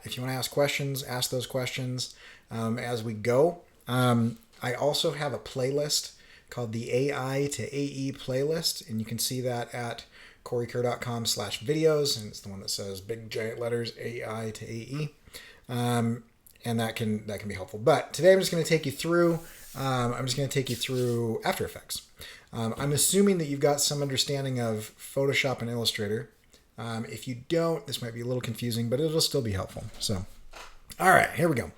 If you want to ask questions, ask those questions as we go. I also have a playlist called the AI2ae playlist, and you can see that at corykerr.com/videos, and it's the one that says big giant letters AI2ae, and that can be helpful. But today I'm just going to take you through. After Effects. I'm assuming that you've got some understanding of Photoshop and Illustrator. If you don't, this might be a little confusing, but it'll still be helpful. So, all right, here we go.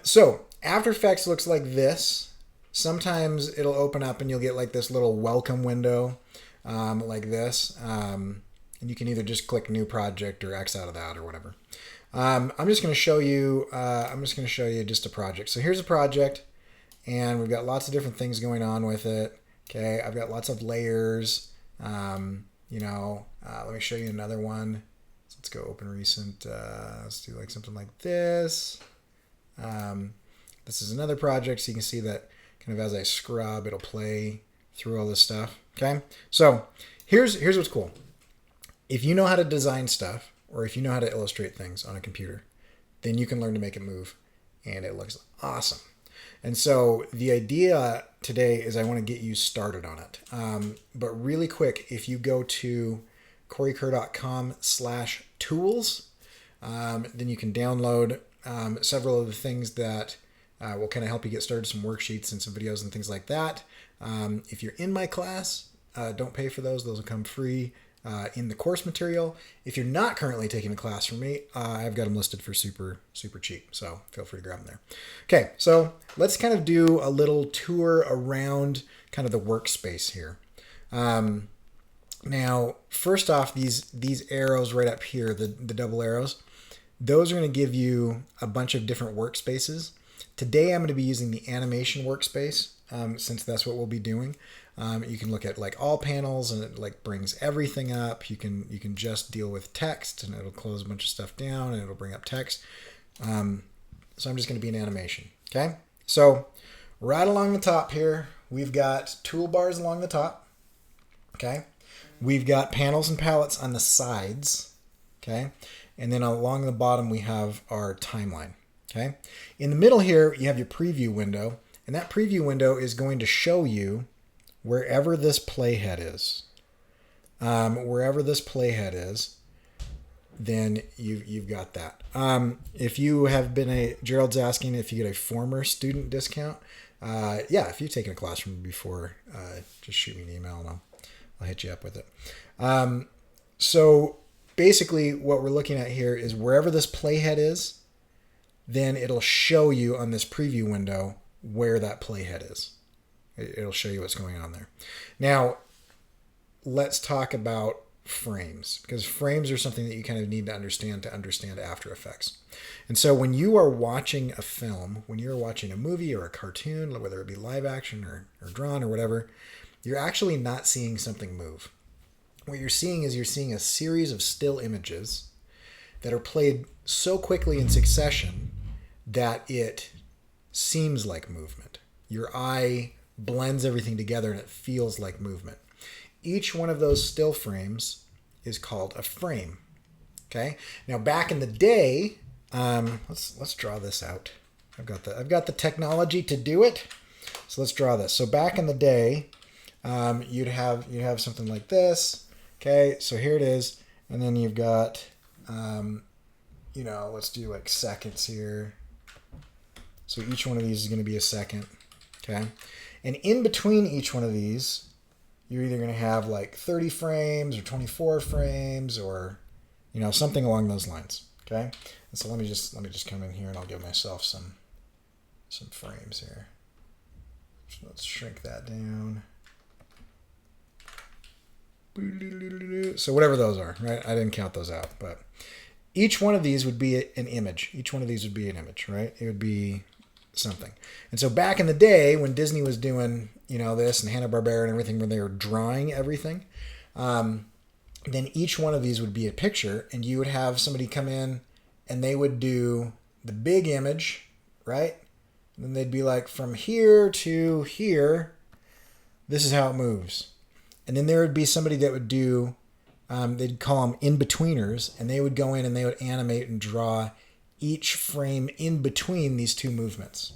So After Effects looks like this. Sometimes it'll open up and you'll get like this little welcome window like this. And you can either just click New Project or X out of that or whatever. I'm just going to show you. Just a project. So here's a project, and we've got lots of different things going on with it. Okay, I've got lots of layers. Let me show you another one. So let's go open recent. Let's do like something like this. This is another project, so you can see that kind of as I scrub, it'll play through all this stuff. Okay, so here's what's cool. If you know how to design stuff, or if you know how to illustrate things on a computer, then you can learn to make it move, and it looks awesome. And so the idea today is I want to get you started on it. But really quick, if you go to corykerr.com/tools, then you can download several of the things that will kind of help you get started, some worksheets and some videos and things like that. If you're in my class, don't pay for those. Those will come free in the course material. If you're not currently taking a class from me, I've got them listed for super cheap, so feel free to grab them there. Okay, so let's kind of do a little tour around kind of the workspace here. Now, first off, these arrows right up here, the double arrows, those are going to give you a bunch of different workspaces. Today I'm going to be using the animation workspace, since that's what we'll be doing. You can look at like all panels, and it like brings everything up. You can just deal with text, and it'll close a bunch of stuff down, and it'll bring up text. So I'm just going to be in animation. Okay, so right along the top here, we've got toolbars along the top. Okay, we've got panels and palettes on the sides. Okay, and then along the bottom we have our timeline. Okay, in the middle here you have your preview window, and that preview window is going to show you wherever this playhead is. Wherever this playhead is, then you've got that. If you have been Gerald's asking if you get a former student discount. Yeah, if you've taken a class from me before, just shoot me an email and I'll hit you up with it. So basically what we're looking at here is wherever this playhead is, then it'll show you on this preview window where that playhead is. It'll show you what's going on there. Now, let's talk about frames, because frames are something that you kind of need to understand After Effects. And so when you are watching a film, when you're watching a movie or a cartoon, whether it be live action or drawn or whatever, you're actually not seeing something move. What you're seeing is a series of still images that are played so quickly in succession that it seems like movement. Your eye blends everything together and it feels like movement. Each one of those still frames is called a frame. Okay. Now back in the day, let's draw this out. I've got the technology to do it. So let's draw this. So back in the day, you'd have something like this. Okay. So here it is, and then you've got, let's do like seconds here. So each one of these is going to be a second. Okay. And in between each one of these, you're either going to have like 30 frames or 24 frames or, something along those lines. Okay. And so let me just come in here and I'll give myself some frames here. So let's shrink that down. So whatever those are, right? I didn't count those out, but each one of these would be an image. Each one of these would be an image, right? It would be something. And so back in the day when Disney was doing, this and Hanna-Barbera and everything, when they were drawing everything, then each one of these would be a picture, and you would have somebody come in and they would do the big image, right? And then they'd be like, from here to here, this is how it moves. And then there would be somebody that would do, they'd call them in-betweeners, and they would go in and they would animate and draw each frame in between these two movements.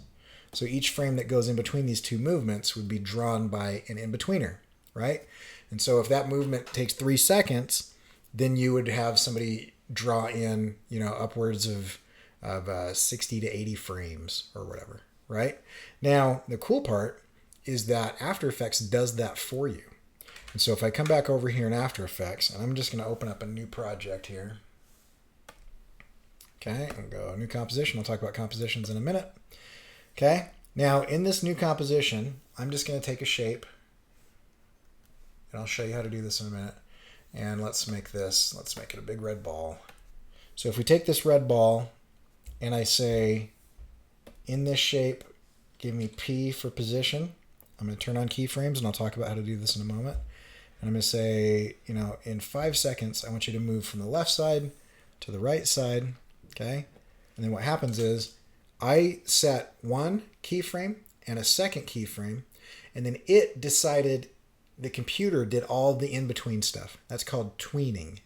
So each frame that goes in between these two movements would be drawn by an in-betweener, right? And so if that movement takes 3 seconds, then you would have somebody draw in, upwards of 60 to 80 frames or whatever, right? Now, the cool part is that After Effects does that for you. And so if I come back over here in After Effects, and I'm just going to open up a new project here. Okay, and go new composition. I'll talk about compositions in a minute. Okay, now in this new composition, I'm just going to take a shape, and I'll show you how to do this in a minute. And let's make it a big red ball. So if we take this red ball, and I say, in this shape, give me P for position. I'm going to turn on keyframes, and I'll talk about how to do this in a moment. And I'm going to say, in 5 seconds, I want you to move from the left side to the right side, okay? And then what happens is, I set one keyframe and a second keyframe, and then it decided, the computer did all the in-between stuff. That's called tweening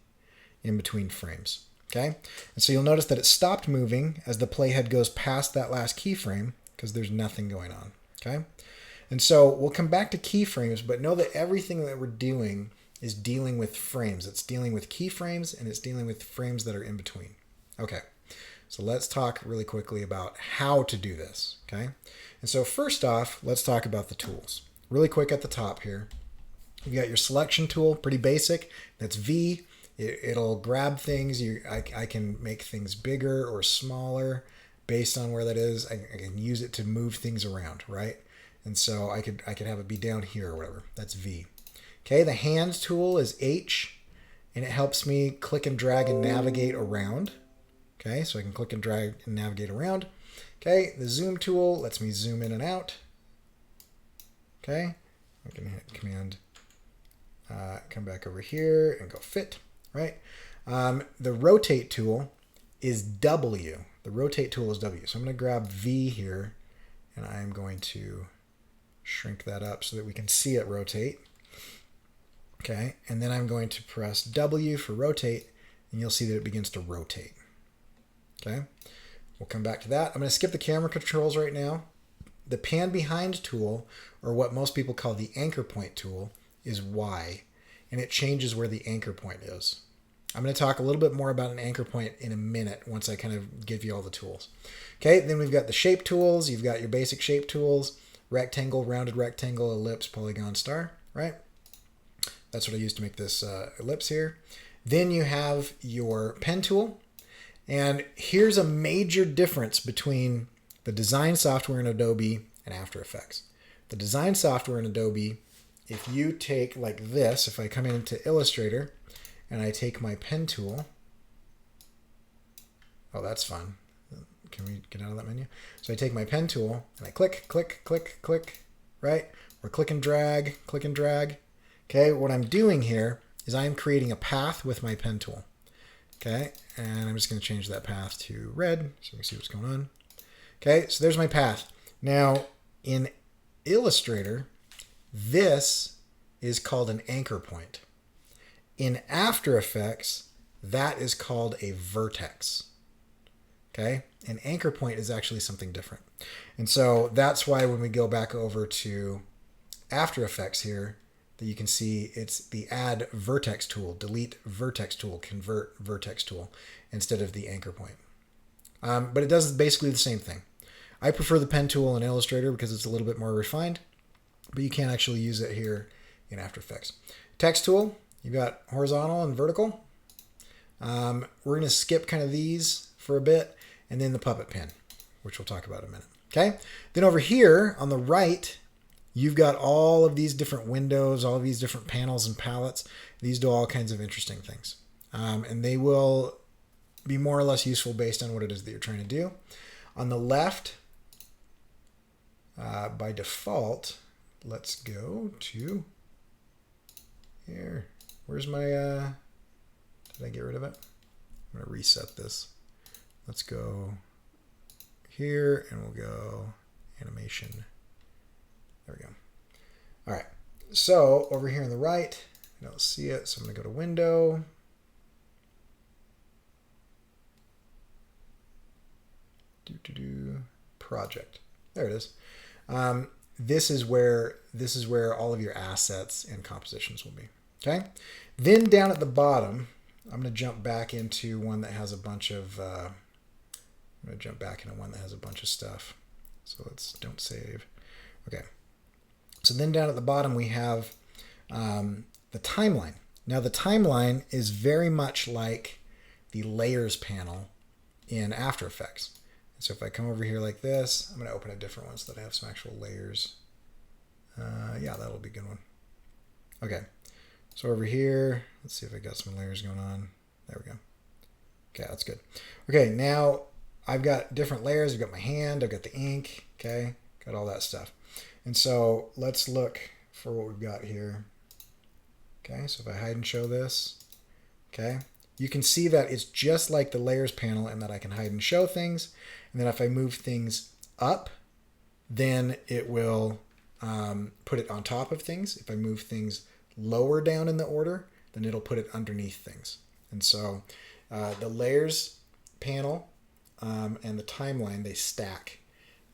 in between frames, okay? And so you'll notice that it stopped moving as the playhead goes past that last keyframe because there's nothing going on, okay? And so we'll come back to keyframes, but know that everything that we're doing is dealing with frames. It's dealing with keyframes, and it's dealing with frames that are in between. Okay, so let's talk really quickly about how to do this, okay? And so first off, let's talk about the tools. Really quick at the top here. You've got your selection tool, pretty basic. That's V. It'll grab things. I can make things bigger or smaller based on where that is. I can use it to move things around, right? And so I could have it be down here or whatever. That's V. Okay, the hand tool is H, and it helps me click and drag and navigate around. Okay, so I can click and drag and navigate around. Okay, the zoom tool lets me zoom in and out. Okay, I can hit Command, come back over here and go fit, right? The rotate tool is W. The rotate tool is W. So I'm going to grab V here, and I'm going to shrink that up so that we can see it rotate. Okay, and then I'm going to press W for rotate, and you'll see that it begins to rotate. Okay, we'll come back to that. I'm going to skip the camera controls right now. The pan behind tool, or what most people call the anchor point tool, is Y, and it changes where the anchor point is. I'm going to talk a little bit more about an anchor point in a minute once I kind of give you all the tools. Okay, then we've got the shape tools. You've got your basic shape tools, rectangle, rounded rectangle, ellipse, polygon, star, right? That's what I used to make this ellipse here. Then you have your pen tool. And here's a major difference between the design software in Adobe and After Effects. The design software in Adobe, if you take like this, if I come into Illustrator and I take my pen tool, oh, that's fun. Can we get out of that menu? So I take my pen tool and I click, click, click, click, right? Or click and drag, click and drag. Okay, what I'm doing here is I'm creating a path with my pen tool. Okay, and I'm just going to change that path to red so we can see what's going on. Okay, so there's my path. Now, in Illustrator, this is called an anchor point. In After Effects, that is called a vertex. Okay, an anchor point is actually something different. And so that's why when we go back over to After Effects here, that you can see it's the add vertex tool, delete vertex tool, convert vertex tool instead of the anchor point. But it does basically the same thing. I prefer the pen tool in Illustrator because it's a little bit more refined, but you can actually use it here in After Effects. Text tool, you've got horizontal and vertical. We're going to skip kind of these for a bit, and then the puppet pen, which we'll talk about in a minute. Okay. Then over here on the right, you've got all of these different windows, all of these different panels and palettes. These do all kinds of interesting things. And they will be more or less useful based on what it is that you're trying to do. On the left, by default, let's go to here. Where's my, did I get rid of it? I'm going to reset this. Let's go here, and we'll go animation. There we go. All right. So over here on the right, I don't see it, so I'm going to go to Window. Project. There it is. This is where all of your assets and compositions will be. Okay. Then down at the bottom, I'm going to jump back into one that has a bunch of. I'm going to jump back into one that has a bunch of stuff. So don't save. Okay. So then down at the bottom we have the timeline. Now the timeline is very much like the layers panel in After Effects. So if I come over here like this, I'm going to open a different one so that I have some actual layers. Yeah, that'll be a good one. Okay, so over here, let's see if I got some layers going on. There we go. Okay, that's good. Okay, now I've got different layers. I've got my hand, I've got the ink, okay, got all that stuff. And so let's look for what we've got here. Okay, so if I hide and show this, okay, you can see that it's just like the layers panel in that I can hide and show things. And then if I move things up, then it will put it on top of things. If I move things lower down in the order, then it'll put it underneath things. And so the layers panel and the timeline, they stack.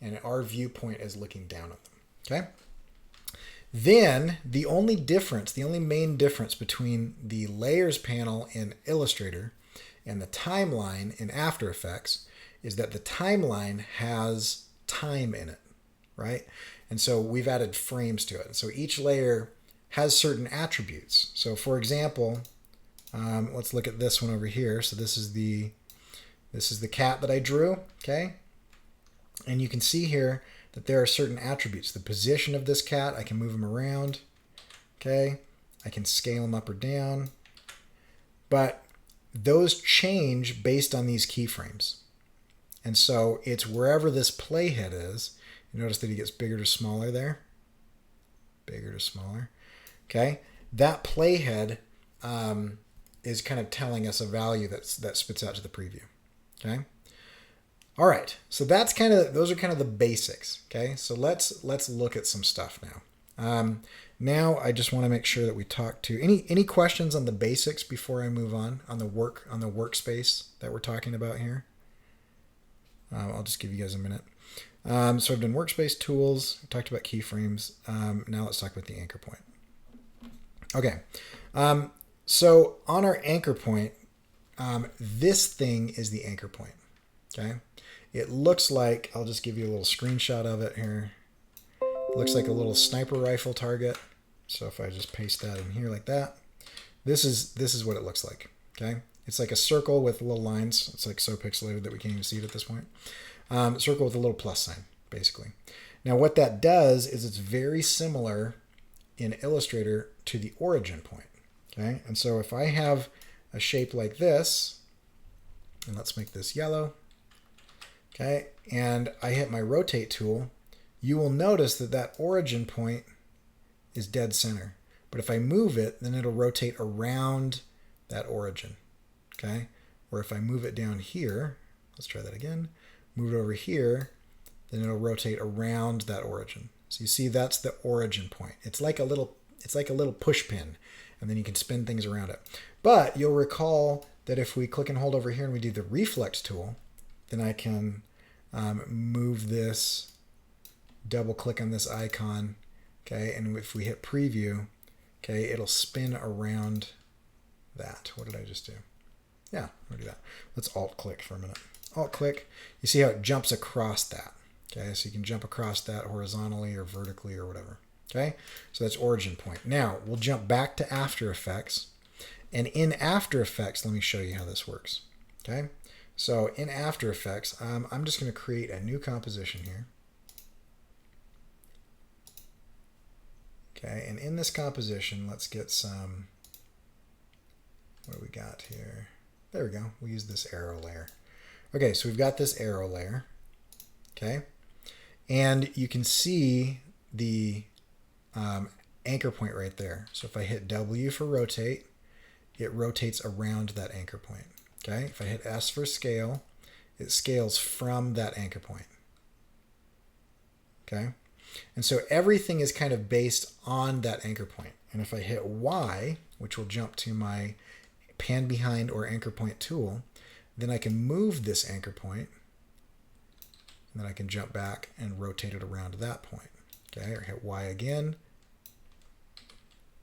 And our viewpoint is looking down at them. Okay? Then the only main difference between the layers panel in Illustrator and the timeline in After Effects is that the timeline has time in it, right? And so we've added frames to it. And so each layer has certain attributes. So for example, let's look at this one over here. So this is the cat that I drew, okay? And you can see here that there are certain attributes. The position of this cat, I can move him around, okay? I can scale him up or down. But those change based on these keyframes. And so it's wherever this playhead is. You notice that he gets bigger to smaller there. Bigger to smaller. Okay? That playhead is kind of telling us a value that spits out to the preview. Okay? All right. So those are kind of the basics. Okay? So let's look at some stuff now. Now I just want to make sure that we talk to any questions on the basics before I move on the workspace that we're talking about here. I'll just give you guys a minute. So I've done workspace tools, talked about keyframes. Now let's talk about the anchor point. Okay. So on our anchor point, this thing is the anchor point. Okay. It looks like, I'll just give you a little screenshot of it here. It looks like a little sniper rifle target. So if I just paste that in here like that, this is what it looks like. Okay. It's like a circle with little lines. It's like so pixelated that we can't even see it at this point. Circle with a little plus sign, basically. Now what that does is it's very similar in Illustrator to the origin point. Okay, and so if I have a shape like this, and let's make this yellow, okay, and I hit my rotate tool, you will notice that that origin point is dead center. But if I move it, then it'll rotate around that origin. Okay, or if I move it down here, let's try that again, move it over here, then it'll rotate around that origin. So you see that's the origin point. It's like a little push pin, and then you can spin things around it. But you'll recall that if we click and hold over here and we do the reflex tool, then I can move this, double click on this icon, okay, and if we hit preview, okay, it'll spin around that. What did I just do? Yeah, we'll do that. Let's alt click for a minute. Alt click. You see how it jumps across that. Okay, so you can jump across that horizontally or vertically or whatever. Okay, so that's origin point. Now we'll jump back to After Effects, and in After Effects, let me show you how this works. Okay, so in After Effects, I'm just going to create a new composition here. Okay, and in this composition, let's get some. What do we got here? There we go. We'll use this arrow layer. Okay, so we've got this arrow layer. Okay, and you can see the anchor point right there. So if I hit W for rotate, it rotates around that anchor point. Okay, if I hit S for scale, it scales from that anchor point. Okay, And so everything is kind of based on that anchor point. And if I hit Y, which will jump to my pan behind or anchor point tool, then I can move this anchor point, and then I can jump back and rotate it around to that point. Okay, or hit Y again,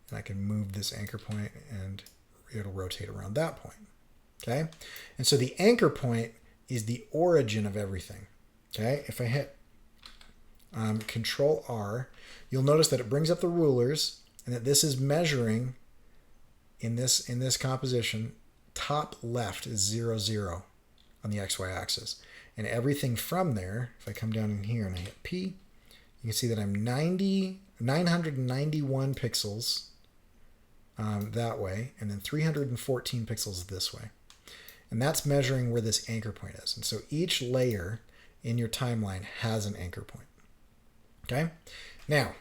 and I can move this anchor point and it'll rotate around that point. Okay, and so the anchor point is the origin of everything. Okay, if I hit Control R, you'll notice that it brings up the rulers and that this is measuring in this composition. Top left is 0, 0 on the XY axis. And everything from there, if I come down in here and I hit P, you can see that I'm 991 pixels that way, and then 314 pixels this way. And that's measuring where this anchor point is. And so each layer in your timeline has an anchor point. Okay? Now,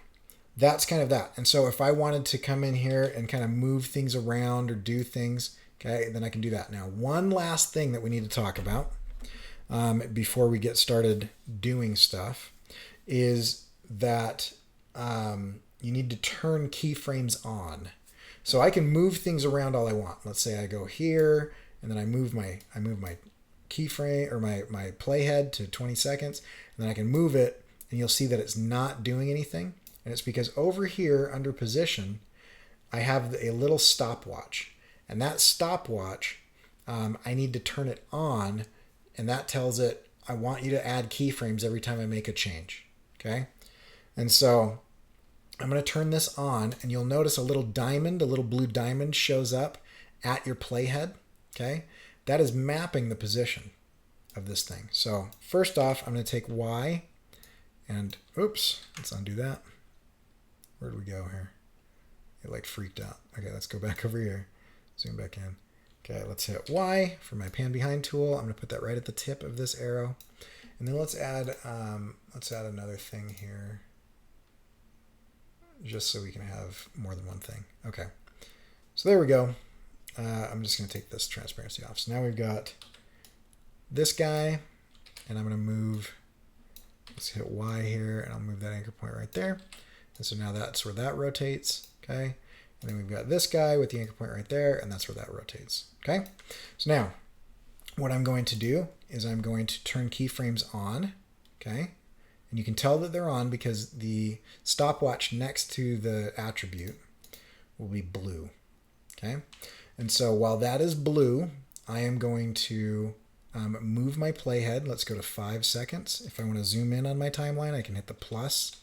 that's kind of that. And so if I wanted to come in here and kind of move things around or do things, okay, then I can do that. Now, one last thing that we need to talk about before we get started doing stuff is that you need to turn keyframes on. So I can move things around all I want. Let's say I go here and then I move my keyframe or my playhead to 20 seconds, and then I can move it and you'll see that it's not doing anything. And it's because over here under position, I have a little stopwatch. And that stopwatch, I need to turn it on, and that tells it, I want you to add keyframes every time I make a change. Okay? And so I'm going to turn this on, and you'll notice a little diamond, a little blue diamond shows up at your playhead. Okay? That is mapping the position of this thing. So first off, I'm going to take Y, and oops, let's undo that. Where'd we go here? It like freaked out. Okay, let's go back over here. Zoom back in. Okay, let's hit Y for my pan behind tool. I'm going to put that right at the tip of this arrow. And then let's add another thing here, just so we can have more than one thing. Okay, so there we go. I'm just going to take this transparency off. So now we've got this guy, and I'm going to move, let's hit Y here, and I'll move that anchor point right there. And so now that's where that rotates, okay? And then we've got this guy with the anchor point right there, and that's where that rotates, okay? So now, what I'm going to do is I'm going to turn keyframes on, okay? And you can tell that they're on because the stopwatch next to the attribute will be blue, okay? And so while that is blue, I am going to move my playhead. Let's go to 5 seconds. If I want to zoom in on my timeline, I can hit the plus.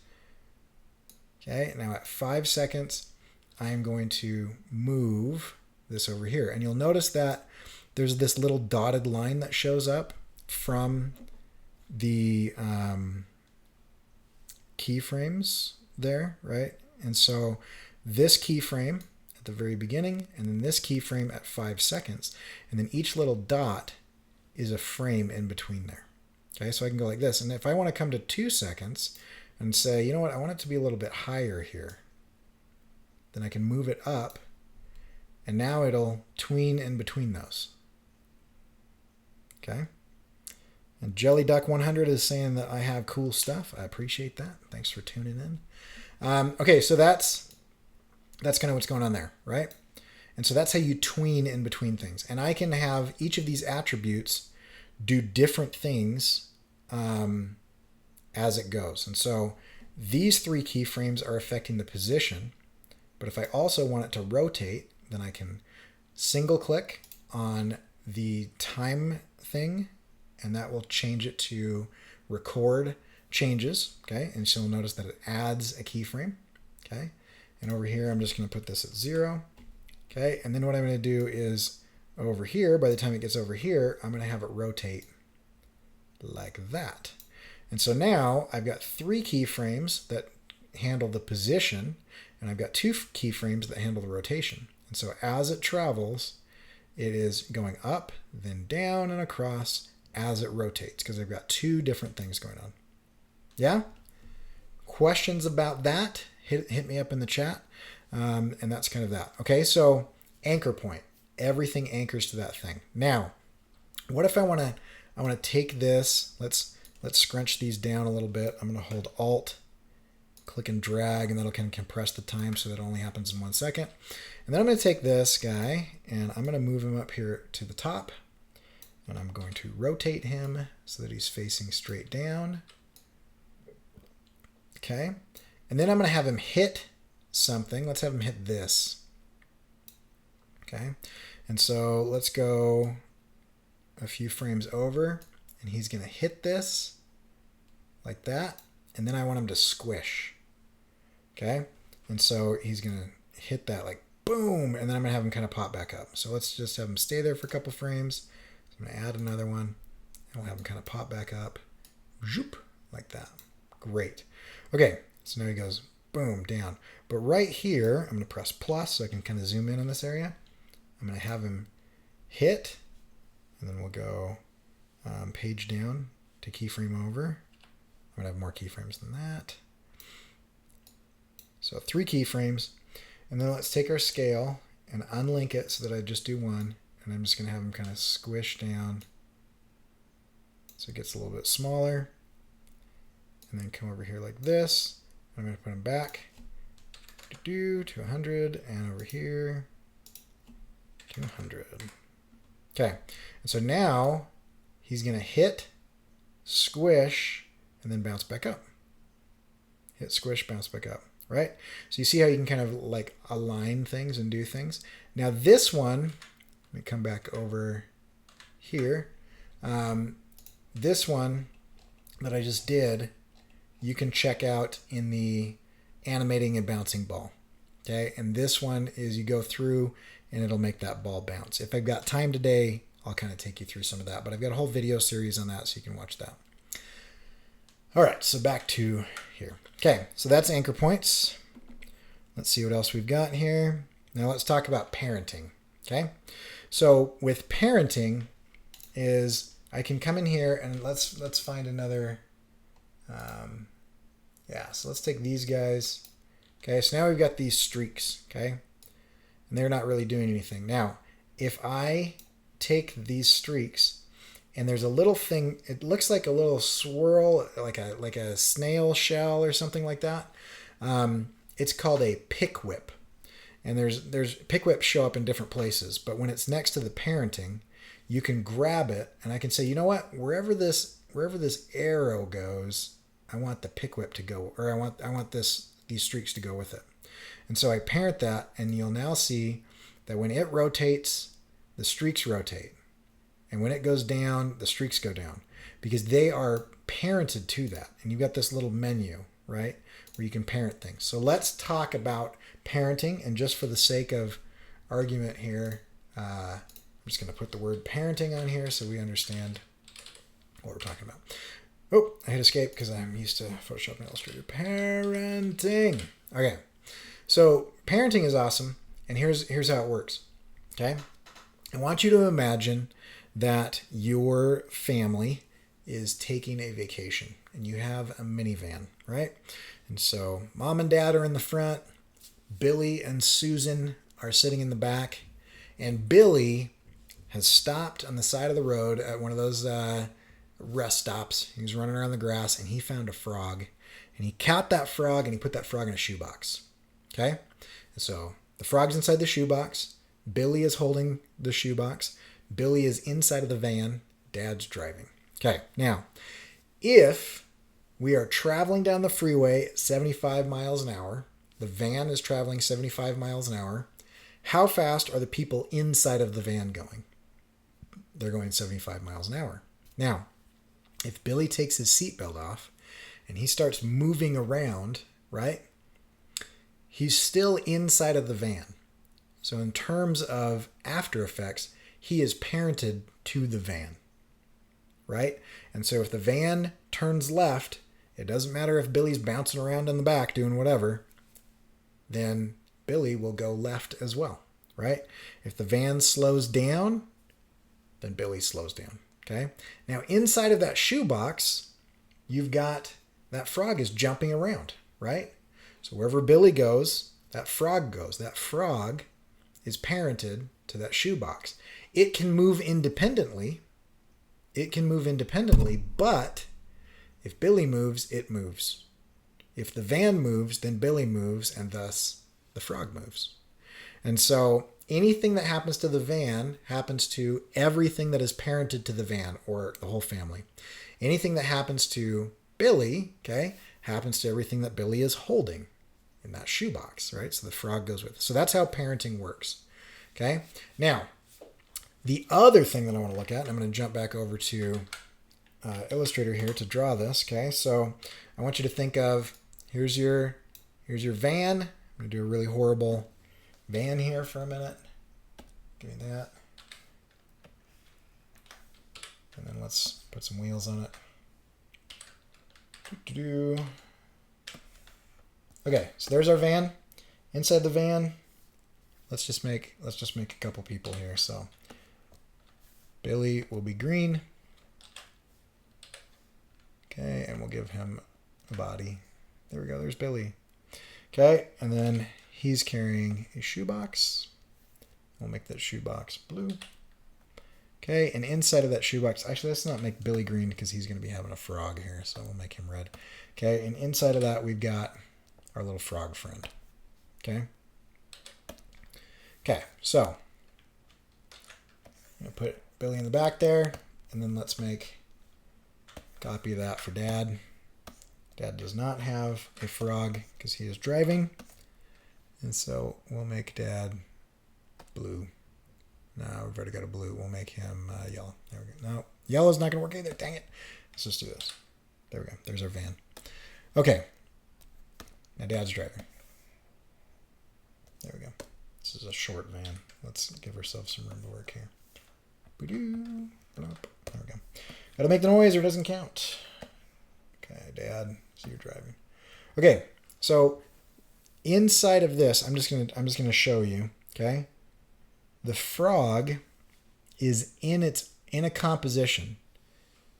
Okay, now at 5 seconds, I am going to move this over here. And you'll notice that there's this little dotted line that shows up from the keyframes there, right? And so this keyframe at the very beginning, and then this keyframe at 5 seconds, and then each little dot is a frame in between there. Okay, so I can go like this. And if I want to come to 2 seconds, and say, you know what, I want it to be a little bit higher here, then I can move it up, and now it'll tween in between those. Okay? And Jelly Duck 100 is saying that I have cool stuff. I appreciate that. Thanks for tuning in. Okay, so that's kind of what's going on there, right? And so that's how you tween in between things. And I can have each of these attributes do different things as it goes. And so these 3 keyframes are affecting the position, but if I also want it to rotate, then I can single click on the time thing, and that will change it to record changes, okay? And so you'll notice that it adds a keyframe, okay? And over here, I'm just going to put this at 0, okay? And then what I'm going to do is over here, by the time it gets over here, I'm going to have it rotate like that. And so now I've got 3 keyframes that handle the position, and I've got 2 keyframes that handle the rotation. And so as it travels, it is going up, then down and across as it rotates, because I've got 2 different things going on. Yeah? Questions about that? Hit me up in the chat. And that's kind of that. Okay, so anchor point. Everything anchors to that thing. Now, what if I want to take this, let's scrunch these down a little bit. I'm going to hold Alt click and drag, and that'll kind of compress the time so that it only happens in 1 second. And then I'm going to take this guy and I'm going to move him up here to the top, and I'm going to rotate him so that he's facing straight down. Okay. And then I'm going to have him hit something. Let's have him hit this. Okay. And so let's go a few frames over, and he's going to hit this like that. And then I want him to squish. Okay. And so he's going to hit that like boom. And then I'm going to have him kind of pop back up. So let's just have him stay there for a couple frames. So I'm going to add another one, and we'll have him kind of pop back up. Zoop, like that. Great. Okay. So now he goes boom, down. But right here, I'm going to press plus so I can kind of zoom in on this area. I'm going to have him hit, and then we'll go page down to keyframe over. I'm going to have more keyframes than that. So 3 keyframes. And then let's take our scale and unlink it so that I just do 1. And I'm just going to have him kind of squish down so it gets a little bit smaller. And then come over here like this. I'm going to put him back to 100, and over here 200. Okay, and so now he's going to hit, squish, and then bounce back up. Hit, squish, bounce back up, right? So you see how you can kind of like align things and do things. Now this one, let me come back over here. This one that I just did, you can check out in the animating and bouncing ball. Okay, and this one is you go through and it'll make that ball bounce. If I've got time today, I'll kind of take you through some of that, but I've got a whole video series on that so you can watch that. All right, so back to here. Okay, so that's anchor points. Let's see what else we've got here. Now let's talk about parenting. Okay, so with parenting is I can come in here and let's find another. Yeah, so let's take these guys. Okay, so now we've got these streaks. Okay, and they're not really doing anything. Now, if I take these streaks and there's a little thing, it looks like a little swirl, like a snail shell or something like that. It's called a pick whip. And there's pick whips show up in different places, but when it's next to the parenting, you can grab it and I can say, you know what, wherever this arrow goes, I want the pick whip to go, or I want these streaks to go with it. And so I parent that, and you'll now see that when it rotates, the streaks rotate. And when it goes down, the streaks go down because they are parented to that. And you've got this little menu, right, where you can parent things. So let's talk about parenting. And just for the sake of argument here, I'm just going to put the word parenting on here so we understand what we're talking about. Oh, I hit escape because I'm used to Photoshop and Illustrator. Parenting. Okay, so parenting is awesome, and here's how it works. Okay, I want you to imagine that your family is taking a vacation, and you have a minivan, right? And so mom and dad are in the front, Billy and Susan are sitting in the back, and Billy has stopped on the side of the road at one of those rest stops. He was running around the grass and he found a frog, and he caught that frog and he put that frog in a shoebox. Okay, and so the frog's inside the shoebox. Billy is holding the shoebox. Billy is inside of the van. Dad's driving. Okay, now if we are traveling down the freeway at 75 miles an hour, the van is traveling 75 miles an hour, how fast are the people inside of the van going? They're going 75 miles an hour. Now, if Billy takes his seatbelt off and he starts moving around, right, he's still inside of the van. So in terms of After Effects, he is parented to the van, right? And so if the van turns left, it doesn't matter if Billy's bouncing around in the back doing whatever, then Billy will go left as well, right? If the van slows down, then Billy slows down. Okay. Now inside of that shoebox, you've got that frog is jumping around, right? So wherever Billy goes, that frog goes. That frog is parented to that shoebox. It can move independently. But if Billy moves, it moves. If the van moves, then Billy moves, and thus the frog moves. And so anything that happens to the van happens to everything that is parented to the van, or the whole family. Anything that happens to Billy, okay, happens to everything that Billy is holding in that shoebox, right? So the frog goes with it. So that's how parenting works, okay? Now, the other thing that I want to look at, and I'm going to jump back over to Illustrator here to draw this, okay? So I want you to think of, here's your van. I'm going to do a really horrible van here for a minute. Give me that. And then let's put some wheels on it. Okay, so there's our van. Inside the van, let's just make a couple people here. So Billy will be green. Okay, and we'll give him a body. There we go, there's Billy. Okay, and then he's carrying a shoebox. We'll make that shoebox blue. Okay, and inside of that shoebox, actually let's not make Billy green because he's going to be having a frog here, so we'll make him red. Okay, and inside of that we've got our little frog friend. Okay. Okay, so I'm going to put Billy in the back there, and then let's make a copy of that for Dad. Dad does not have a frog because he is driving, and so we'll make Dad blue. No, we've already got a blue. We'll make him yellow. There we go. No, yellow's not going to work either. Dang it. Let's just do this. There we go. There's our van. Okay. Now Dad's driving. There we go. This is a short van. Let's give ourselves some room to work here. There we go. Got to make the noise or it doesn't count. Okay, Dad, so you're driving. Okay, so inside of this, I'm just gonna show you. Okay, the frog is in a composition.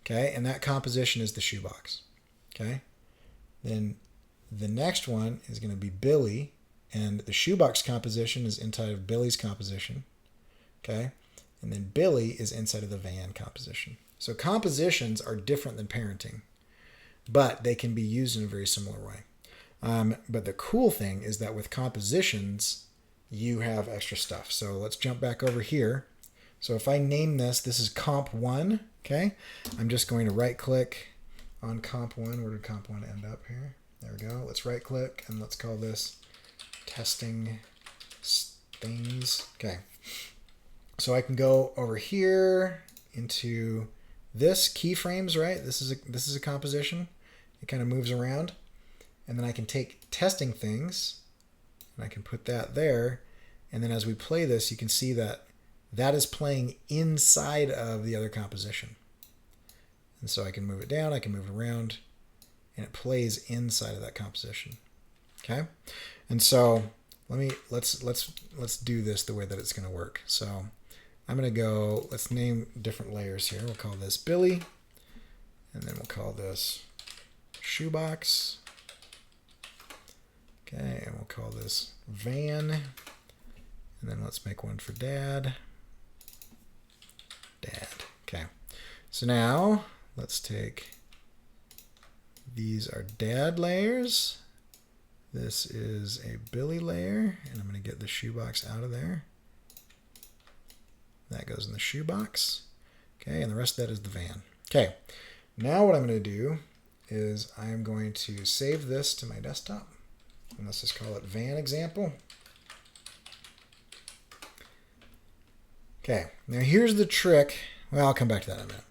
Okay, and that composition is the shoebox. Okay, then the next one is going to be Billy, and the shoebox composition is inside of Billy's composition. Okay, and then Billy is inside of the van composition. So compositions are different than parenting, but they can be used in a very similar way. But the cool thing is that with compositions, you have extra stuff. So let's jump back over here. So if I name this is comp 1, okay? I'm just going to right click on comp 1. Where did comp 1 end up here? There we go. Let's right click and let's call this testing things. Okay. So I can go over here into this keyframes, right? This is a composition. It kind of moves around. And then I can take testing things and I can put that there. And then as we play this, you can see that that is playing inside of the other composition. And so I can move it down, I can move it around, and it plays inside of that composition. Okay? And so let's do this the way that it's going to work. So I'm going to go, let's name different layers here. We'll call this Billy, and then we'll call this shoebox. Okay, and we'll call this van. And then let's make one for Dad. Dad. Okay. So now let's take, these are Dad layers. This is a Billy layer, and I'm going to get the shoebox out of there. That goes in the shoebox. Okay, and the rest of that is the van. Okay, now what I'm going to do is I am going to save this to my desktop. And let's just call it van example. Okay, now here's the trick. Well, I'll come back to that in a minute.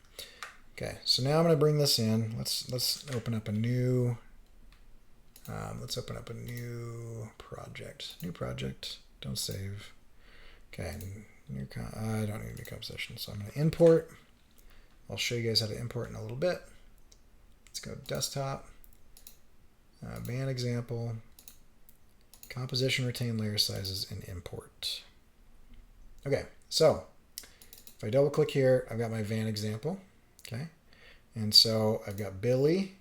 Okay, so now I'm going to bring this in. Let's open up a new. Let's open up a new project. New project. Don't save. Okay, I don't need a new composition, so I'm going to import. I'll show you guys how to import in a little bit. Let's go desktop. Van example. Composition, retain layer sizes, and import. Okay, so if I double click here, I've got my van example. Okay, and so I've got Billy.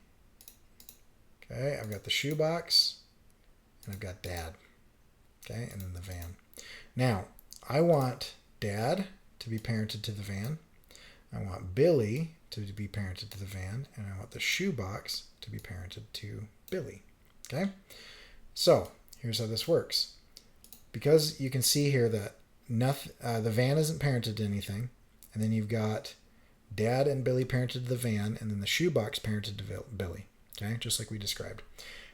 Okay, I've got the shoebox, and I've got Dad. Okay, and then the van. Now, I want Dad to be parented to the van. I want Billy to be parented to the van, and I want the shoebox to be parented to Billy. Okay, so here's how this works. Because you can see here that the van isn't parented to anything, and then you've got Dad and Billy parented to the van, and then the shoebox parented to Billy. Okay, just like we described.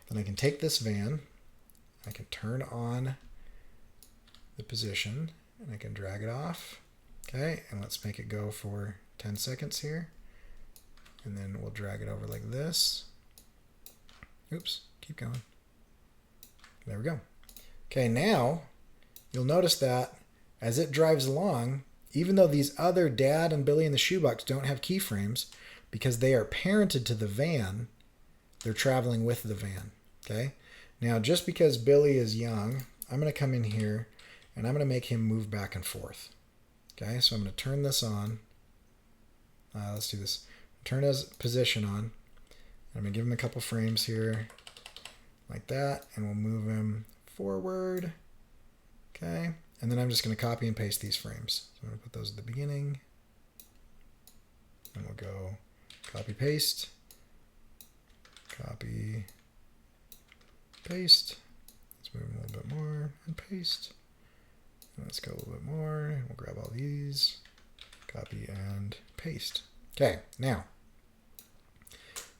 Then I can take this van, I can turn on the position, and I can drag it off. Okay, and let's make it go for 10 seconds here. And then we'll drag it over like this. Oops, keep going. There we go. Okay, now you'll notice that as it drives along, even though these other Dad and Billy in the shoebox don't have keyframes, because they are parented to the van, they're traveling with the van. Okay, now just because Billy is young, I'm going to come in here and I'm going to make him move back and forth. Okay, so I'm going to turn this on. Let's do this. Turn his position on. I'm going to give him a couple frames here, like that, and we'll move him forward. Okay, and then I'm just going to copy and paste these frames. So I'm going to put those at the beginning, and we'll go copy, paste, copy, paste. Let's move him a little bit more, and paste. And let's go a little bit more. We'll grab all these, copy and paste. Okay, now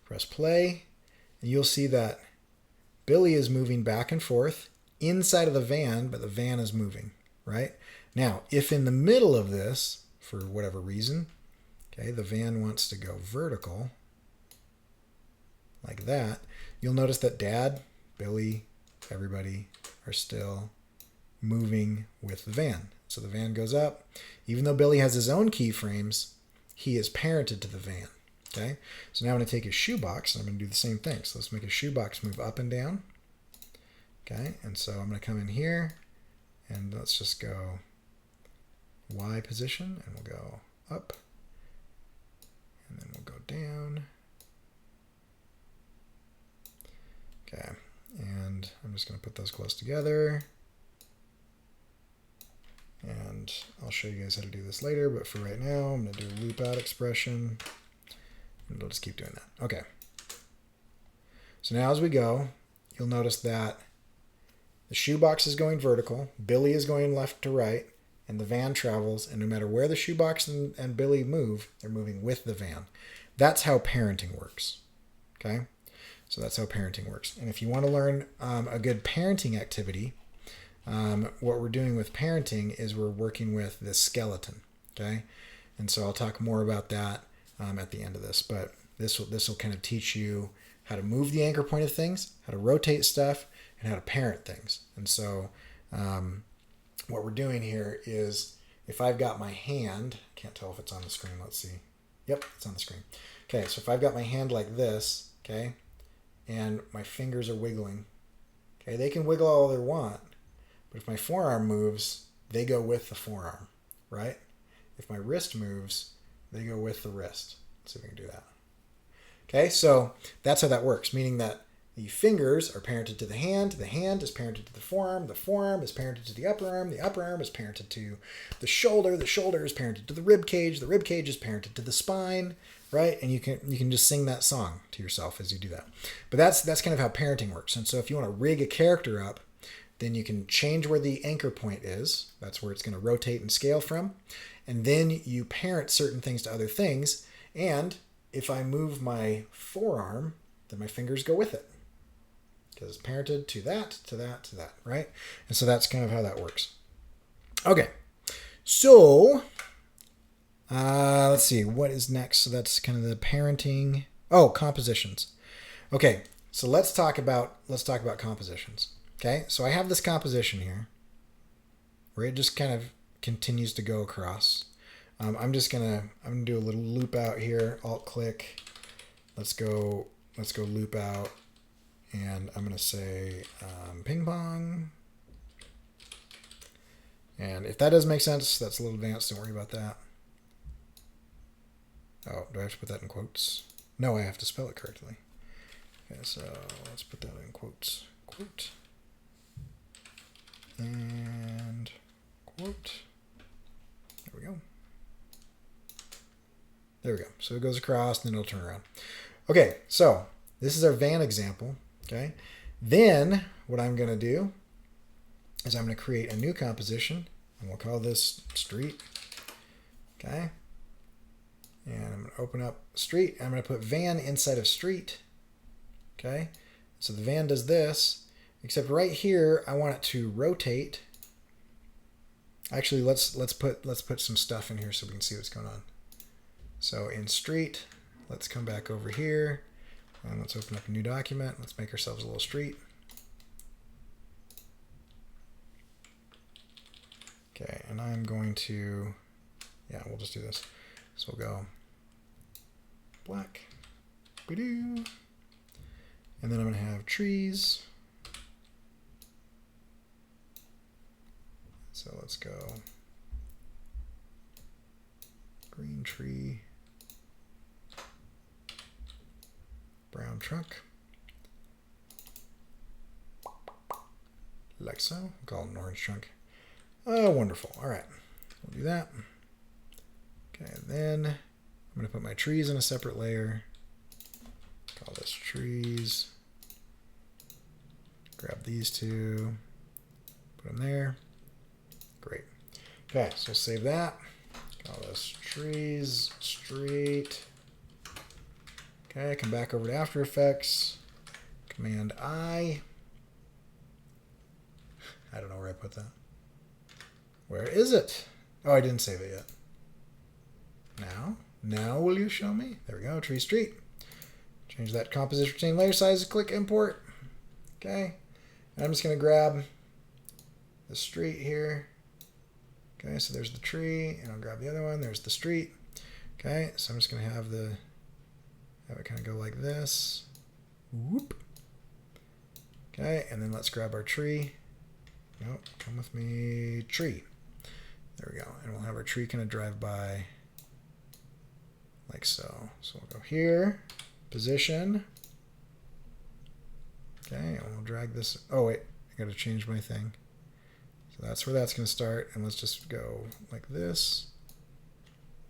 press play, and you'll see that Billy is moving back and forth inside of the van, but the van is moving, right? Now, if in the middle of this, for whatever reason, okay, the van wants to go vertical, like that, you'll notice that Dad, Billy, everybody are still moving with the van. So the van goes up. Even though Billy has his own keyframes, he is parented to the van. Okay, so now I'm going to take his shoebox and I'm going to do the same thing. So let's make his shoebox move up and down. Okay, and so I'm going to come in here and let's just go Y position, and we'll go up, and then we'll go down. Okay, and I'm just going to put those close together. And I'll show you guys how to do this later, but for right now, I'm going to do a loop out expression. And we'll just keep doing that. Okay. So now as we go, you'll notice that the shoebox is going vertical, Billy is going left to right, and the van travels, and no matter where the shoebox and Billy move, they're moving with the van. That's how parenting works. Okay? So that's how parenting works. And if you want to learn a good parenting activity, what we're doing with parenting is we're working with this skeleton. Okay? And so I'll talk more about that at the end of this, but this will kind of teach you how to move the anchor point of things, how to rotate stuff, and how to parent things. And so what we're doing here is, if I've got my hand, can't tell if it's on the screen, let's see. Yep, it's on the screen. Okay, so if I've got my hand like this, okay, and my fingers are wiggling, okay, they can wiggle all they want, but if my forearm moves, they go with the forearm, right? If my wrist moves, they go with the wrist. Let's see if we can do that. Okay, so that's how that works, meaning that the fingers are parented to the hand is parented to the forearm is parented to the upper arm is parented to the shoulder is parented to the rib cage is parented to the spine, right? And you can just sing that song to yourself as you do that. But that's kind of how parenting works. And so if you want to rig a character up, then you can change where the anchor point is. That's where it's going to rotate and scale from. And then you parent certain things to other things. And if I move my forearm, then my fingers go with it, because it's parented to that, right? And so that's kind of how that works. Okay, so let's see, what is next? So that's kind of the parenting. Oh, compositions. Okay, so let's talk about compositions. Okay, so I have this composition here where it just kind of continues to go across. I'm gonna do a little loop out here. Alt click. Let's go loop out, and I'm gonna say ping pong. And if that doesn't make sense, that's a little advanced. Don't worry about that. Oh, do I have to put that in quotes? No, I have to spell it correctly. Okay, so let's put that in quotes. Quote. And quote. There we go. There we go. So it goes across and then it'll turn around. Okay, so this is our van example. Okay, Then what I'm going to do is I'm going to create a new composition, and we'll call this street. Okay. And I'm going to open up street. I'm going to put van inside of street. Okay. So the van does this, except right here I want it to rotate. Actually, let's put some stuff in here so we can see what's going on. So in street, let's come back over here and let's open up a new document. Let's make ourselves a little street. Okay, and I'm going to, yeah, we'll just do this. So we'll go black, and then I'm going to have trees. So let's go green tree, brown trunk, like so. We'll call it an orange trunk. Oh, wonderful. All right, we'll do that. Okay, then I'm going to put my trees in a separate layer. Call this trees. Grab these two, put them there. Great. Okay, so save that. Call this trees, street. Okay, come back over to After Effects. Command I. I don't know where I put that. Where is it? Oh, I didn't save it yet. Now will you show me? There we go, tree, street. Change that composition routine layer size, click import. Okay, and I'm just going to grab the street here. Okay, so there's the tree, and I'll grab the other one. There's the street. Okay, so I'm just going to have it kind of go like this. Whoop. Okay, and then let's grab our tree. Nope, come with me, tree. There we go, and we'll have our tree kind of drive by like so. So we'll go here, position. Okay, and we'll drag this. Oh wait, I got to change my thing. So that's where that's going to start, and let's just go like this.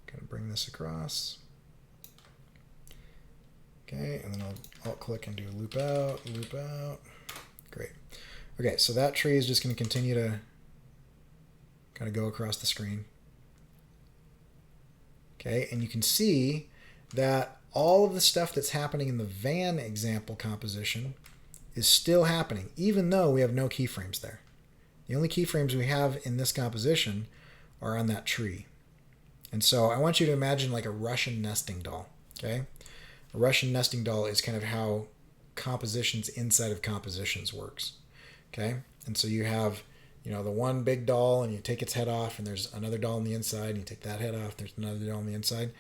Kind of bring this across. Okay, and then I'll alt-click and do loop out, loop out. Great. Okay, so that tree is just going to continue to kind of go across the screen. Okay, and you can see that all of the stuff that's happening in the van example composition is still happening, even though we have no keyframes there. The only keyframes we have in this composition are on that tree. And so I want you to imagine like a Russian nesting doll. Okay, a Russian nesting doll is kind of how compositions inside of compositions works. Okay, and so you have, you know, the one big doll, and you take its head off, and there's another doll on the inside, and you take that head off, there's another doll on the inside.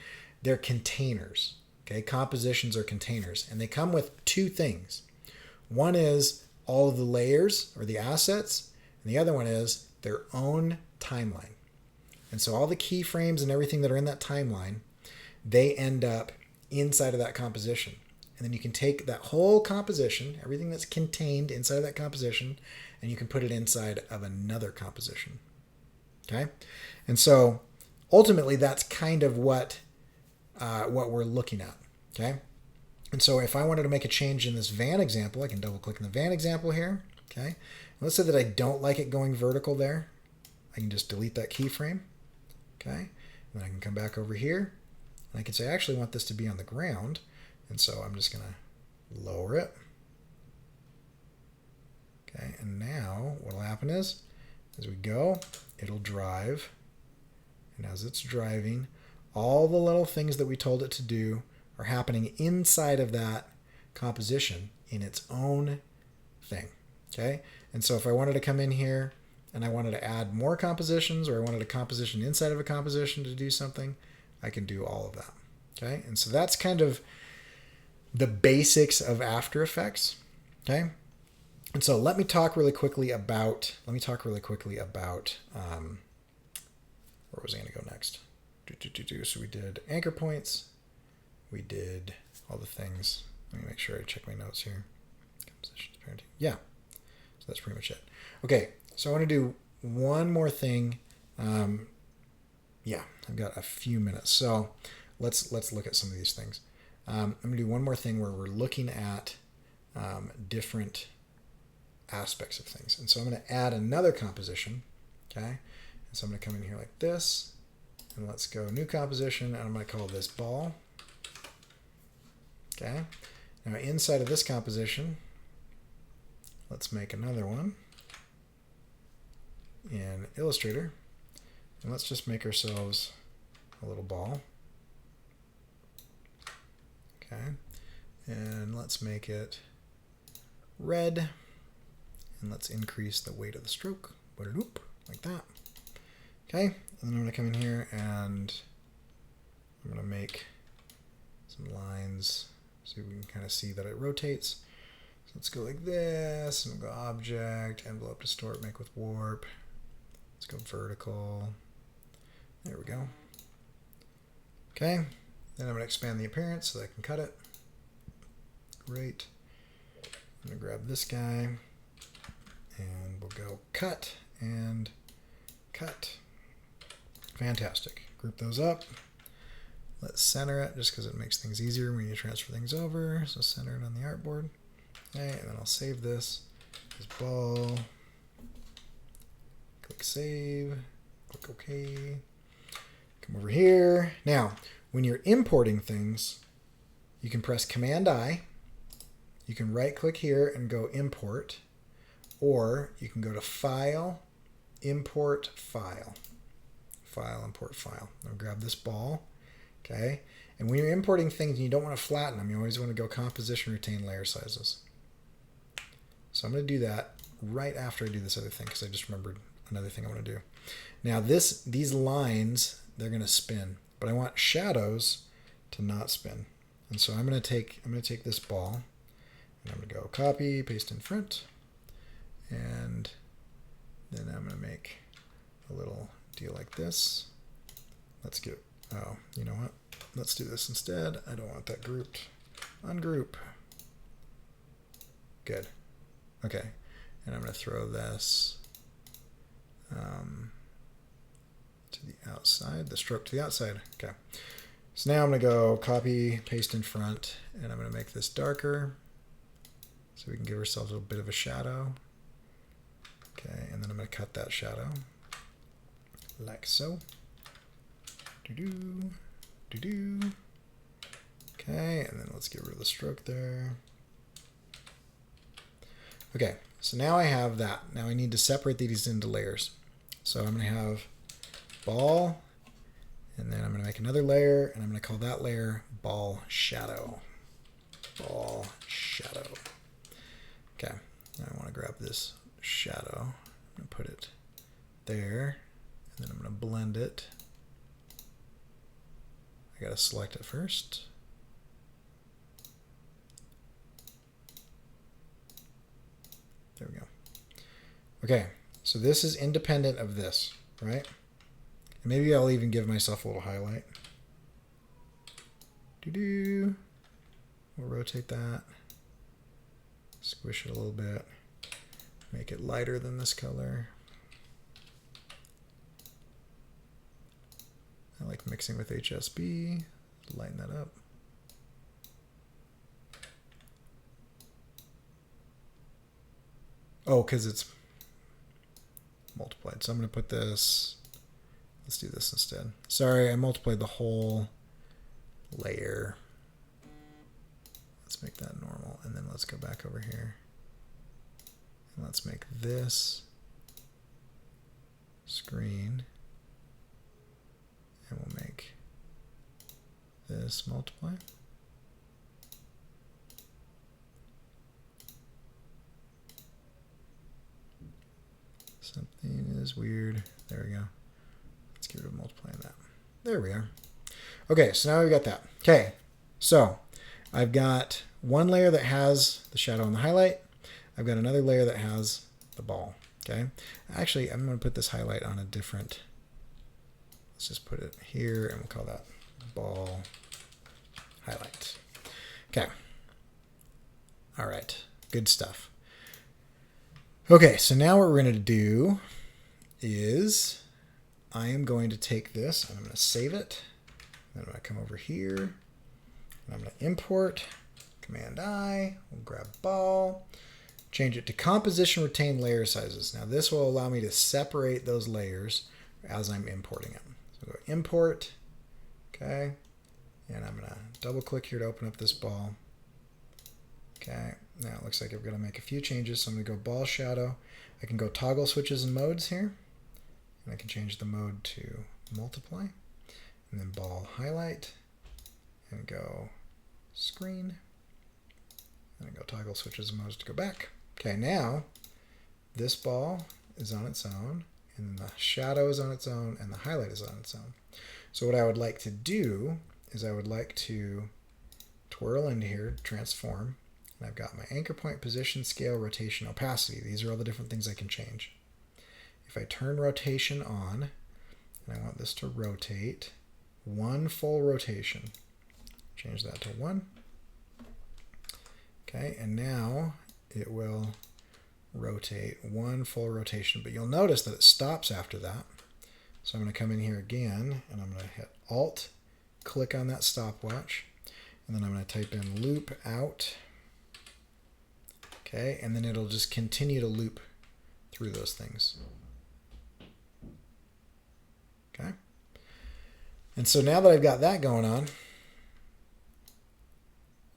They're containers. Okay, compositions are containers, and they come with two things. One is all of the layers or the assets, and the other one is their own timeline. And so all the keyframes and everything that are in that timeline, they end up inside of that composition. And then you can take that whole composition, everything that's contained inside of that composition, and you can put it inside of another composition. Okay? And so ultimately that's kind of what we're looking at. Okay? And so if I wanted to make a change in this van example, I can double click in the van example here. Okay? And let's say that I don't like it going vertical there. I can just delete that keyframe. Okay? And then I can come back over here, and I can say I actually want this to be on the ground. And so I'm just going to lower it. Okay, and now what will happen is, as we go, it'll drive. And as it's driving, all the little things that we told it to do are happening inside of that composition in its own thing. Okay, and so if I wanted to come in here and I wanted to add more compositions, or I wanted a composition inside of a composition to do something, I can do all of that. Okay, and so that's kind of the basics of After Effects. Okay, and so let me talk really quickly about where was I going to go next? So we did anchor points, we did all the things. Let me make sure I check my notes here. Compositions, parenting. Yeah, so that's pretty much it. Okay, so I want to do one more thing. Yeah, I've got a few minutes, so let's look at some of these things. I'm going to do one more thing where we're looking at different aspects of things. And so I'm going to add another composition. Okay. And so I'm going to come in here like this. And let's go new composition. And I'm going to call this ball. Okay. Now inside of this composition, let's make another one in Illustrator. And let's just make ourselves a little ball. Okay. And let's make it red. And let's increase the weight of the stroke. Like that. Okay. And then I'm going to come in here and I'm going to make some lines so we can kind of see that it rotates. So let's go like this, and we'll go object, envelope, distort, make with warp. Let's go vertical. There we go. Okay. Then I'm going to expand the appearance so that I can cut it. Great. I'm going to grab this guy, and we'll go cut and cut. Fantastic. Group those up. Let's center it just because it makes things easier when you transfer things over. So center it on the artboard. Okay, and then I'll save this as ball. Click save. Click OK. Come over here. Now, when you're importing things, you can press Command-I. You can right-click here and go Import. Or you can go to File, Import File. File, Import File. I'll grab this ball. Okay, and when you're importing things and you don't want to flatten them, you always want to go Composition, Retain Layer Sizes. So I'm going to do that right after I do this other thing because I just remembered another thing I want to do. Now these lines, they're going to spin, but I want shadows to not spin. And so I'm going to take this ball and I'm going to go copy, paste in front, and then I'm going to make a little deal like this. Let's get, oh, you know what? Let's do this instead. I don't want that grouped. Ungroup. Good. Okay. And I'm going to throw this to the outside, the stroke to the outside. Okay. So now I'm going to go copy, paste in front, and I'm going to make this darker so we can give ourselves a little bit of a shadow. Okay. And then I'm going to cut that shadow like so. Do-do, do-do. Okay, and then let's get rid of the stroke there. Okay, so now I have that. Now I need to separate these into layers. So I'm going to have ball, and then I'm going to make another layer, and I'm going to call that layer ball shadow. Ball shadow. Okay, now I want to grab this shadow. I'm going to put it there, and then I'm going to blend it. I gotta select it first. There we go. Okay, so this is independent of this, right? And maybe I'll even give myself a little highlight. Doo-doo. We'll rotate that. Squish it a little bit. Make it lighter than this color. I like mixing with HSB, lighten that up. Oh, because it's multiplied. So I'm going to put this, let's do this instead. Sorry, I multiplied the whole layer. Let's make that normal. And then let's go back over here. And let's make this screen. And we'll make this multiply. Something is weird. There we go. Let's get rid of multiplying that. There we are. Okay, so now we've got that. Okay, so I've got one layer that has the shadow and the highlight. I've got another layer that has the ball. Okay, actually, I'm going to put this highlight on a different. Let's just put it here, and we'll call that ball highlight. Okay. All right. Good stuff. Okay, so now what we're going to do is I am going to take this, and I'm going to save it. Then I'm going to come over here, and I'm going to import, Command-I, we'll grab ball, change it to composition retain layer sizes. Now this will allow me to separate those layers as I'm importing it. So go import, okay, and I'm gonna double click here to open up this ball. Okay, now it looks like I'm gonna make a few changes. So I'm gonna go ball shadow. I can go toggle switches and modes here, and I can change the mode to multiply, and then ball highlight, and go screen, and go toggle switches and modes to go back. Okay, now this ball is on its own, and the shadow is on its own, and the highlight is on its own. So what I would like to do is I would like to twirl into here, transform, and I've got my anchor point, position, scale, rotation, opacity. These are all the different things I can change. If I turn rotation on, and I want this to rotate, one full rotation, change that to 1. Okay, and now it will rotate one full rotation, but you'll notice that it stops after that. So I'm going to come in here again, and I'm going to hit Alt, click on that stopwatch, and then I'm going to type in loop out. Okay, and then it'll just continue to loop through those things. Okay, and so now that I've got that going on,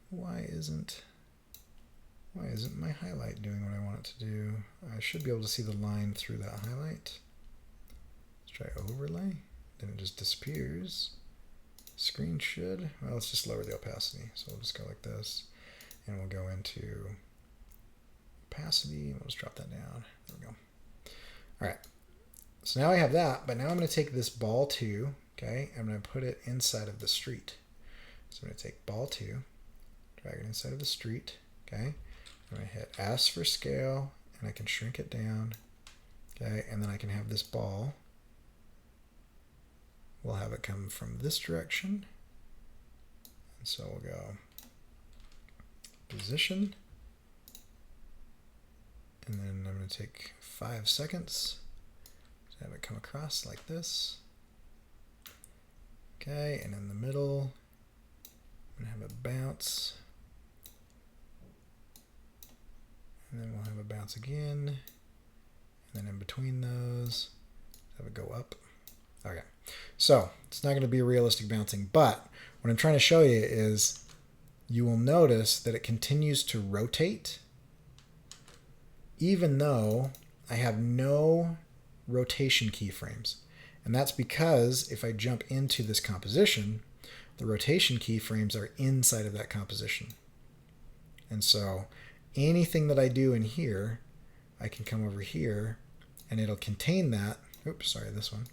why isn't my highlight doing what I want it to do? I should be able to see the line through that highlight. Let's try overlay. Then it just disappears. Screen should. Well, let's just lower the opacity. So we'll just go like this, and we'll go into opacity, and we'll just drop that down. There we go. All right. So now I have that, but now I'm going to take this ball 2, okay, I'm going to put it inside of the street. So I'm going to take ball 2, drag it inside of the street, okay. I'm going to hit S for scale, and I can shrink it down, okay, and then I can have this ball. We'll have it come from this direction, and so we'll go position, and then I'm going to take 5 seconds to have it come across like this. Okay, and in the middle, I'm going to have it bounce. And then we'll have it bounce again. And then in between those, have it go up. Okay, so it's not going to be a realistic bouncing, but what I'm trying to show you is you will notice that it continues to rotate even though I have no rotation keyframes. And that's because if I jump into this composition, the rotation keyframes are inside of that composition. And so anything that I do in here, I can come over here and it'll contain that. Oops, sorry, this one.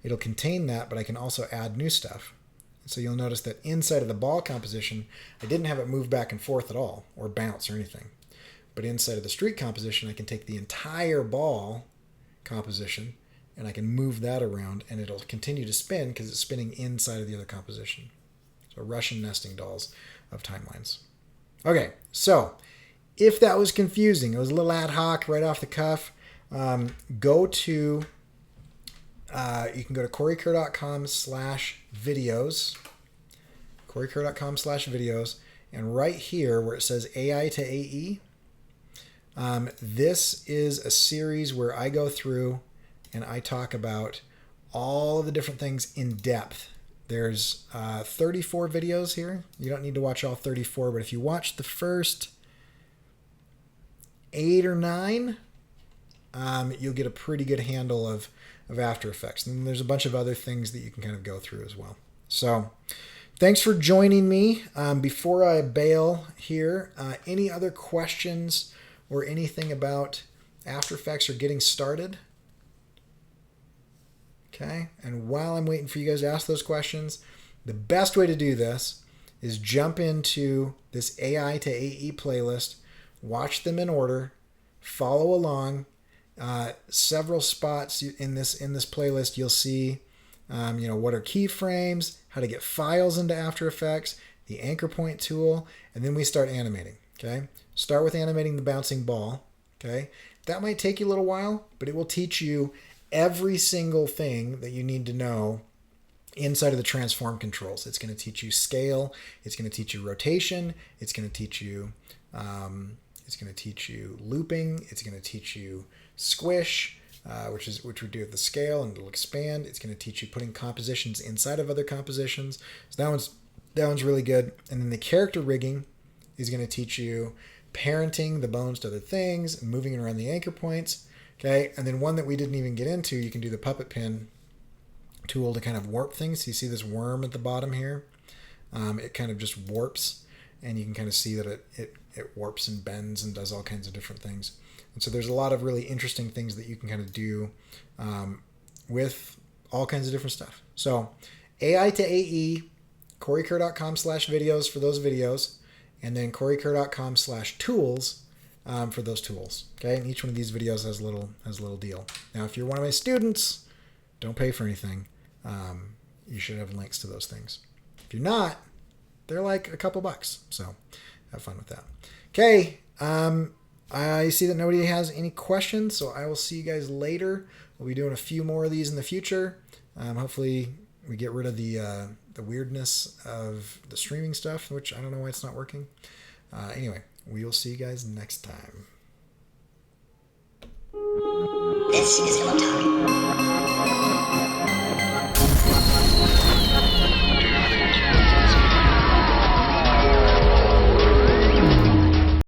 It'll contain that, but I can also add new stuff. So you'll notice that inside of the ball composition, I didn't have it move back and forth at all or bounce or anything. But inside of the street composition, I can take the entire ball composition and I can move that around and it'll continue to spin because it's spinning inside of the other composition. So Russian nesting dolls of timelines. Okay, so if that was confusing, it was a little ad hoc right off the cuff, go to, you can go to corykerr.com/videos, corykerr.com/videos, and right here where it says AI2ae, this is a series where I go through and I talk about all of the different things in depth. There's 34 videos here. You don't need to watch all 34, but if you watch the first 8 or 9, you'll get a pretty good handle of After Effects. And there's a bunch of other things that you can kind of go through as well. So thanks for joining me. Before I bail here, any other questions or anything about After Effects or getting started? Okay, and while I'm waiting for you guys to ask those questions, the best way to do this is jump into this AI2ae playlist, watch them in order, follow along. Several spots in this playlist you'll see, what are keyframes, how to get files into After Effects, the anchor point tool, and then we start animating. Okay, start with animating the bouncing ball. Okay, that might take you a little while, but it will teach you every single thing that you need to know inside of the transform controls. It's going to teach you scale. It's going to teach you rotation. It's going to teach you It's going to teach you looping. It's going to teach you squish, which we do at the scale, and it'll expand. It's going to teach you putting compositions inside of other compositions. So that one's really good. And then the character rigging is going to teach you parenting the bones to other things and moving it around the anchor points. Okay, and then one that we didn't even get into, you can do the puppet pin tool to kind of warp things. So you see this worm at the bottom here? It kind of just warps, and you can kind of see that it warps and bends and does all kinds of different things. And so there's a lot of really interesting things that you can kind of do with all kinds of different stuff. So ai2ae, corykerr.com/videos for those videos, and then corykerr.com/tools for those tools. Okay, and each one of these videos has a little deal. Now, if you're one of my students, don't pay for anything. You should have links to those things. If you're not, they're like a couple bucks. So have fun with that. Okay. I see that nobody has any questions, so I will see you guys later. We'll be doing a few more of these in the future. Hopefully we get rid of the weirdness of the streaming stuff, which I don't know why it's not working. Anyway, we will see you guys next time. This is Illustrator.